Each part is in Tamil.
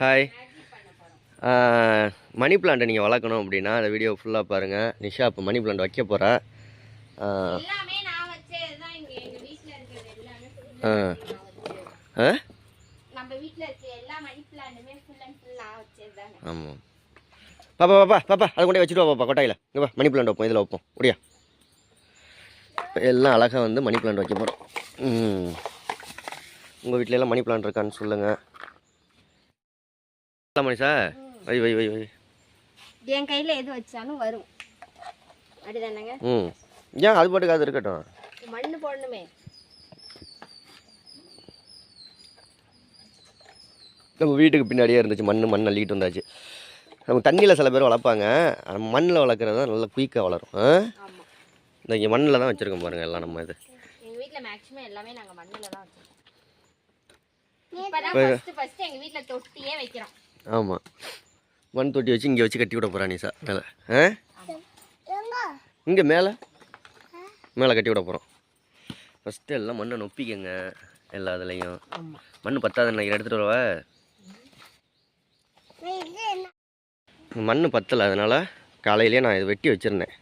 ஹாய். மணி பிளான்ட்டை நீங்கள் வளர்க்கணும் அப்படின்னா அந்த வீடியோ ஃபுல்லாக பாருங்கள். நிஷா இப்போ மணி பிளான்ட் வைக்க போகிறா. ஆமாம் பாப்பா பாப்பா பாப்பா அதை கொண்டே வச்சுட்டு பாப்பா கொட்டாயில் இங்கே மணி பிளான்ட் வைப்போம். இதில் வைப்போம் முடியா எல்லாம் அழகாக வந்து மணி பிளான்ட் வைக்க போகிறோம். உங்கள் வீட்டில எல்லாம் மணி பிளான்ட் இருக்கான்னு சொல்லுங்கள். மணிஷா வை வை வை வை என் கையில் எது வச்சாலும் வரும் அப்படிதானங்க. ஏன் அது பாட்டுக்கு அது இருக்கட்டும். மண்ணு போடணுமே. நம்ம வீட்டுக்கு பின்னாடியே இருந்துச்சு மண் அள்ளிக்கிட்டு வந்தாச்சு. நம்ம தண்ணியில் சில பேர் வளர்ப்பாங்க. மண்ணில் வளர்க்குறது தான் நல்லா குயிக்காக வளரும். இந்த இங்கே மண்ணில் தான் வச்சுருக்கோம் பாருங்கள் எல்லாம். நம்ம இது எங்கள் வீட்டில் மேக்ஸிமம் எல்லாமே நாங்கள் மண்ணில் தான் வச்சுருக்கோம். இப்போ ஃபஸ்ட்டு எங்கள் வீட்டில் தொட்டியே வைக்கிறோம். ஆமாம் மண் தொட்டி வச்சு இங்கே வச்சு கட்டி விட போகிறா நிஷா மேலே. இங்கே மேலே கட்டி விட போகிறோம். ஃபஸ்ட்டு எல்லாம் மண்ணை நொப்பிக்கங்க எல்லா இதுலேயும். மண் பத்தாது நினைக்கிற எடுத்துகிட்டு வரவா. மண் பத்தலை அதனால் காலையிலேயே நான் இதை வெட்டி வச்சுருந்தேன்.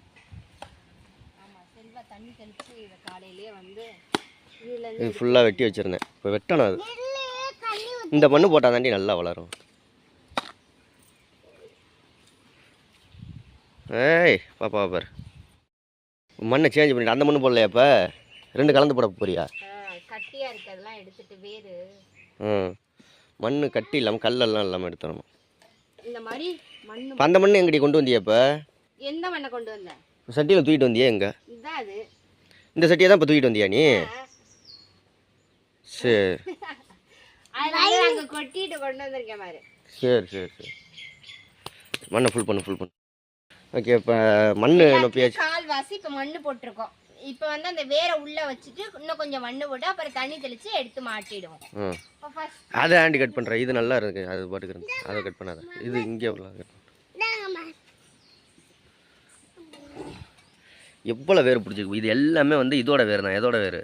இது ஃபுல்லாக வெட்டி வச்சுருந்தேன். இப்போ வெட்டணும். அது இந்த மண் போட்டால் தாண்டி நல்லா வளரும். ஏய் பாப்பா பாரு மண்ணை சேஞ்ச் பண்ணிட்டு அந்த மண் போடலையா? இப்போ ரெண்டு கலந்து போட போறியா? கட்டியாக இருக்கிறதெல்லாம் எடுத்துட்டு வேறு மண் கட்டி இல்லாமல் கல்லெல்லாம் இல்லாமல் எடுத்துடணும். இந்த மாதிரி மண். அந்த மண் எங்கடி கொண்டு வந்தியா? இப்போ எந்த மண்ணை கொண்டு வந்தேன்? சட்டியில் தூக்கிட்டு வந்தியா? எங்கே அது இந்த சட்டியை தான் இப்போ தூக்கிட்டு வந்தியா நீ? சரி அங்கே கொட்டிட்டு கொண்டு வந்திருக்கேன் பாரு. சரி சரி சரி மண்ணை ஃபுல் பண்ணு. ஓகே இப்போ மண் நொப்பியாச்சு. கால்வாசி இப்போ மண் போட்டிருக்கோம். இப்போ வந்து அந்த வேரை உள்ளே வச்சுட்டு இன்னும் கொஞ்சம் மண் போட்டு அப்புறம் தண்ணி தெளித்து எடுத்து மாட்டிடுவோம். அதை ஆண்டி கட் பண்ணுறேன். இது நல்லா இருக்கு. அது பாட்டுக்கு இருக்கு. அதை கட் பண்ணாத. இது இங்கே எவ்வளோ வேறு பிடிச்சிருக்கு. இது எல்லாமே வந்து இதோட வேறு தான். எதோட வேறு?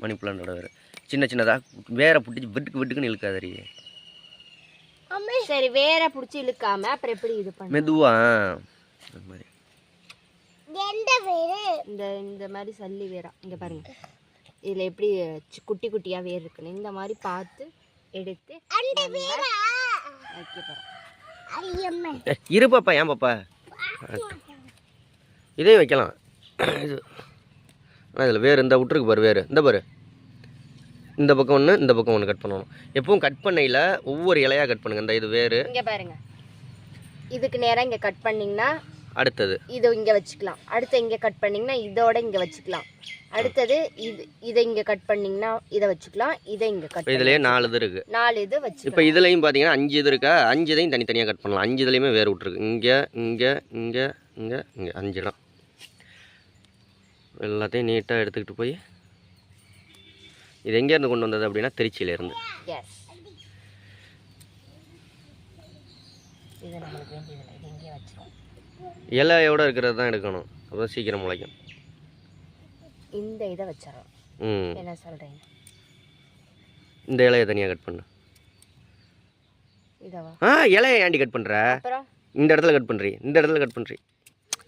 மணி பிளான்டோட வேறு. சின்னதாக வேரை பிடிச்சி விட்டுக்குன்னு இழுக்காதரி. சரி வேரை பிடிச்சி இழுக்காம அப்புறம் எப்படி இது பண்ண மெதுவா அந்த மாதிரி. இந்த மாதிரி சல்லி வேரா இங்கே பாருங்க. இதில் எப்படி குட்டி குட்டியாக வேர் இருக்குன்னு இந்த மாதிரி பார்த்து எடுத்து இரு பாப்பா. ஏன் பாப்பா இதே வைக்கலாம். இது ஆனால் இதில் வேறு இந்த விட்டுருக்கு பாரு. வேறு இந்த பாரு. இந்த பக்கம் ஒன்று இந்த பக்கம் ஒன்று கட் பண்ணணும். எப்பவும் கட் பண்ணையில் ஒவ்வொரு இலையாக கட் பண்ணுங்க. இந்த இது வேறு இங்கே பாருங்க. இதுக்கு நேராக இங்கே கட் பண்ணிங்கன்னா அடுத்தது இதை இங்கே வச்சுக்கலாம். அடுத்து இங்கே கட் பண்ணிங்கன்னா இதோட இங்கே வச்சுக்கலாம். அடுத்தது இதை இங்கே கட் பண்ணிங்கன்னா இதை வச்சுக்கலாம். இதை இங்கே கட் இதுலேயே 4 இது இருக்குது. 4 இது வச்சு இப்போ இதுலேயும் பார்த்தீங்கன்னா 5 இது இருக்கா. 5 இதையும் தனித்தனியாக கட் பண்ணலாம். 5 இதுலேயுமே வேறு விட்ருக்கு. இங்கே 5 இடம் எல்லாத்தையும் நீட்டாக எடுத்துக்கிட்டு போய் இது எங்கேருந்து கொண்டு வந்தது அப்படின்னா திருச்சியிலேருந்து. இலையோட இருக்கிறது தான் எடுக்கணும். அப்போ சீக்கிரம் முளைக்கும். இந்த இதை வச்சிடறோம். என்ன சொல்கிறீங்க? இந்த இலையை தனியாக கட் பண்ணு. இதவா இலையை ஏண்டி கட் பண்ணுற? இந்த இடத்துல கட் பண்ணுறீ. இந்த இடத்துல கட் பண்ணுறீ.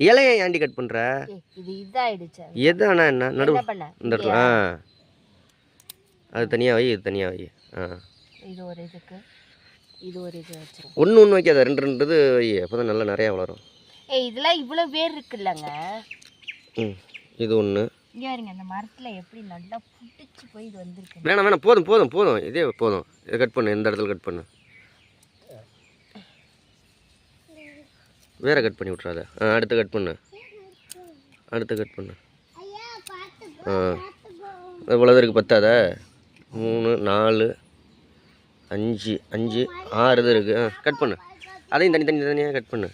இலையை ஏண்டி கட் பண்ணுற? இது இதாகிடுச்சு. எதானா என்ன நடுவு இந்த இடத்துல அது தனியாக வை. இது தனியாக வை. இது ஒரு இதுக்கு இது ஒரு இது வச்சிருக்கோம். ஒன்று வைக்காத. 2 இது வை. அப்போ தான் நல்லா நிறையா வளரும். இதெல்லாம் இவ்வளோ வேர் இருக்குல்லங்க. இது ஒன்று. இங்கே பாருங்க அந்த மரத்தில் எப்படி நல்லா புடிச்சு போய் இது வந்துருக்கு. வேணாம் போதும் இதே போதும். இதை கட் பண்ணு. இந்த இடத்துல கட் பண்ணு. வேற கட் பண்ணி விட்றாத. அடுத்து கட் பண்ணு. இவ்வளோ இருக்குது. பத்தாத? 3 4 5 6 இது இருக்குது. கட் பண்ணு. அதையும் தனியாக கட் பண்ணு.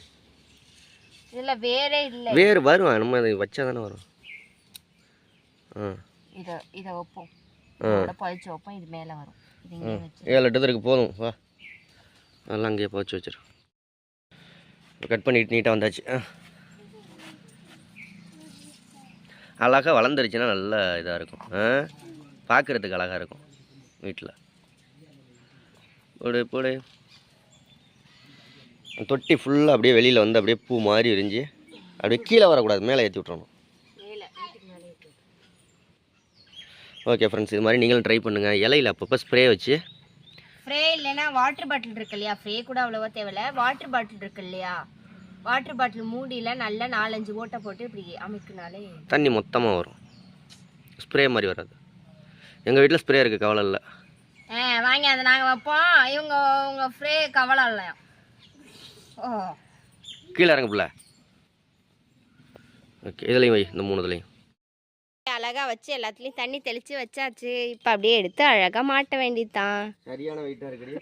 இதில் வேறே இல்லை. வேறு வரும். நம்ம அதை வச்சா தானே வரும். இதை வைப்போம். பழிச்சு வைப்போம். இது மேலே வரும். 7 8 இருக்குது. போதும் வா. அதெல்லாம் அங்கேயே பழிச்சு வச்சிடும். கட் பண்ணிட்டு நீட்டாக வந்தாச்சு. அழகாக வளர்ந்துருச்சுன்னா நல்லா இதாக இருக்கும். பார்க்குறதுக்கு அழகாக இருக்கும் வீட்டில். போடு போடு. தொட்டி ஃபுல்லாக அப்படியே வெளியில் வந்து அப்படியே பூ மாதிரி விரிஞ்சு அப்படியே கீழே வரக்கூடாது, மேலே ஏற்றி விட்றணும். ஓகே ஃப்ரெண்ட்ஸ், இது மாதிரி நீங்களும் ட்ரை பண்ணுங்கள். இலையில் அப்பப்போ ஸ்ப்ரே வச்சு. ஸ்ப்ரே இல்லைன்னா வாட்டர் பாட்டில் இருக்கு இல்லையா, ஸ்ப்ரே கூட அவ்வளோவா தேவையில்ல. வாட்டர் பாட்டில் இருக்கு இல்லையா, வாட்டர் பாட்டில் மூடியில் நல்லா 4-5 ஓட்டை போட்டு இப்படி அமைக்கினாலே தண்ணி மொத்தமாக வரும், ஸ்ப்ரே மாதிரி வராது. எங்கள் வீட்டில் ஸ்ப்ரே இருக்குது, கவலை இல்லை. வாங்கி அதை நாங்கள் வைப்போம். இவங்க உங்கள் ஸ்ப்ரே கவலை இல்லையா. ஓ கீழே இறங்க பிள்ளை. ஓகே, இதுலேயும் வை, இந்த 3 இதுலேயும் அழகாக வச்சு எல்லாத்துலேயும் தண்ணி தெளித்து வச்சாச்சு. இப்போ அப்படியே எடுத்து அழகாக மாட்ட வேண்டியதுதான். சரியான வெயிட்டாக இருக்குது.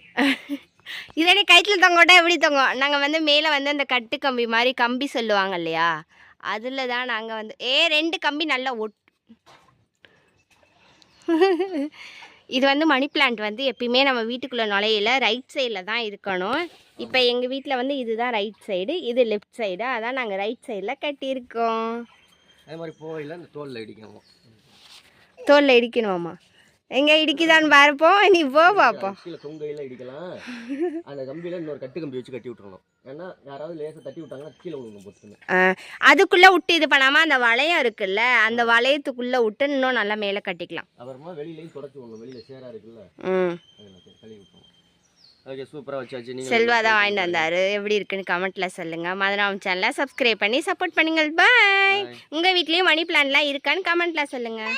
இதே கயிற்றில் தொங்கோட்டா எப்படி தொங்கும். நாங்கள் வந்து மேலே வந்து அந்த கட்டு கம்பி மாதிரி கம்பி சொல்லுவாங்க இல்லையா, அதில் தான் நாங்கள் வந்து 2 கம்பி நல்லா இது வந்து மணி பிளான்ட் வந்து எப்பயுமே நம்ம வீட்டுக்குள்ளே நுழையில ரைட் சைடில் தான் இருக்கணும். இப்போ எங்கள் வீட்டில் வந்து இதுதான் ரைட் சைடு, இது லெஃப்ட் சைடு, அதான் நாங்கள் ரைட் சைடில் கட்டியிருக்கோம். அதே மாதிரி போகல, இந்த தோலில் இடிக்கணும். தோலில் இடிக்கணுமாம்மா? எங்கே இடிக்குதான்னு பார்ப்போம், நீ போ பார்ப்போம். கீழே தொங்கையில் இடிக்கலாம். அந்த கம்பியில் இன்னொரு கட்டு கம்பி வச்சு கட்டி விட்டுறணும். ஏன்னா யாராவது லேசாக தட்டி விட்டாங்கன்னா கீழே விழுங்க போட்டுருங்க. அதுக்குள்ளே விட்டு இது பண்ணாமல் அந்த வளையம் இருக்குல்ல, அந்த வளையத்துக்குள்ளே விட்டு இன்னும் நல்லா மேலே கட்டிக்கலாம். அப்புறமா வெளியிலையும் தொடச்சி விடணும், வெளியில் சேராக இருக்குல்ல, கழுவி விட்டுணும். ஓகே, சூப்பராக வச்சாச்சு. நீங்கள் செல்வா தான் வாங்கிட்டு வந்தார். எப்படி இருக்குன்னு கமெண்ட்டில் சொல்லுங்கள். மதுராம் சேனலை சப்ஸ்கிரைப் பண்ணி சப்போர்ட் பண்ணுங்கள். பாய். உங்கள் வீட்லேயும் மணி பிளான்லாம் இருக்கான்னு கமெண்ட்டில் சொல்லுங்கள்.